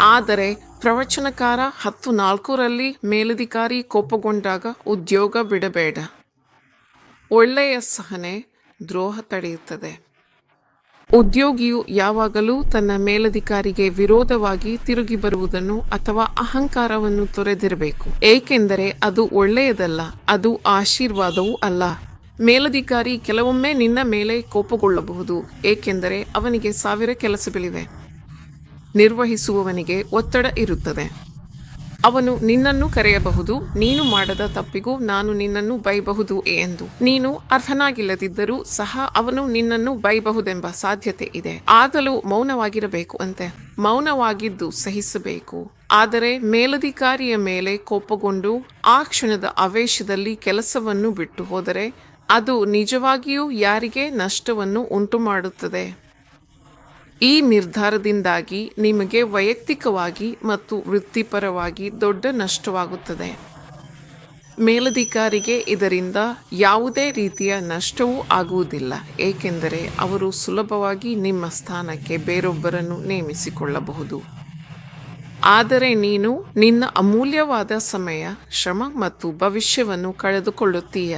ಆದರೆ ಪ್ರವಚನಕಾರ 10:4ರಲ್ಲಿ ಮೇಲಧಿಕಾರಿ ಕೋಪಗೊಂಡಾಗ ಉದ್ಯೋಗ ಬಿಡಬೇಡ. ಒಳ್ಳೆಯ ಸಹನೆ ದ್ರೋಹ ತಡೆಯುತ್ತದೆ. ಉದ್ಯೋಗಿಯು ಯಾವಾಗಲೂ ತನ್ನ ಮೇಲಧಿಕಾರಿಗೆ ವಿರೋಧವಾಗಿ ತಿರುಗಿ ಬರುವುದನ್ನು ಅಥವಾ ಅಹಂಕಾರವನ್ನು ತೊರೆದಿರಬೇಕು, ಏಕೆಂದರೆ ಅದು ಒಳ್ಳೆಯದಲ್ಲ, ಅದು ಆಶೀರ್ವಾದವೂ ಅಲ್ಲ. ಮೇಲಧಿಕಾರಿ ಕೆಲವೊಮ್ಮೆ ನಿನ್ನ ಮೇಲೆ ಕೋಪಗೊಳ್ಳಬಹುದು, ಏಕೆಂದರೆ ಅವನಿಗೆ 1000 ಕೆಲಸಗಳಿವೆ. ನಿರ್ವಹಿಸುವವನಿಗೆ ಒತ್ತಡ ಇರುತ್ತದೆ. ಅವನು ನಿನ್ನನ್ನು ಕರೆಯಬಹುದು, ನೀನು ಮಾಡದ ತಪ್ಪಿಗೂ ನಾನು ನಿನ್ನನ್ನು ಬೈಯಬಹುದು ಎಂದು. ನೀನು ಅರ್ಹನಾಗಿಲ್ಲದಿದ್ದರೂ ಸಹ ಅವನು ನಿನ್ನನ್ನು ಬೈಯಬಹುದೆಂಬ ಸಾಧ್ಯತೆ ಇದೆ. ಆದಲು ಮೌನವಾಗಿರಬೇಕು ಅಂತೆ. ಮೌನವಾಗಿದ್ದು ಸಹಿಸಬೇಕು. ಆದರೆ ಮೇಲಧಿಕಾರಿಯ ಮೇಲೆ ಕೋಪಗೊಂಡು ಆ ಕ್ಷಣದ ಆವೇಶದಲ್ಲಿ ಕೆಲಸವನ್ನು ಬಿಟ್ಟು ಹೋದರೆ ಅದು ನಿಜವಾಗಿಯೂ ಯಾರಿಗೆ ನಷ್ಟವನ್ನು ಉಂಟು ಮಾಡುತ್ತದೆ. ಈ ನಿರ್ಧಾರದಿಂದಾಗಿ ನಿಮಗೆ ವೈಯಕ್ತಿಕವಾಗಿ ಮತ್ತು ವೃತ್ತಿಪರವಾಗಿ ದೊಡ್ಡ ನಷ್ಟವಾಗುತ್ತದೆ. ಮೇಲಧಿಕಾರಿಗೆ ಇದರಿಂದ ಯಾವುದೇ ರೀತಿಯ ನಷ್ಟವೂ ಆಗುವುದಿಲ್ಲ, ಏಕೆಂದರೆ ಅವರು ಸುಲಭವಾಗಿ ನಿಮ್ಮ ಸ್ಥಾನಕ್ಕೆ ಬೇರೊಬ್ಬರನ್ನು ನೇಮಿಸಿಕೊಳ್ಳಬಹುದು. ಆದರೆ ನೀನು ನಿನ್ನ ಅಮೂಲ್ಯವಾದ ಸಮಯ, ಶ್ರಮ ಮತ್ತು ಭವಿಷ್ಯವನ್ನು ಕಳೆದುಕೊಳ್ಳುತ್ತೀಯ.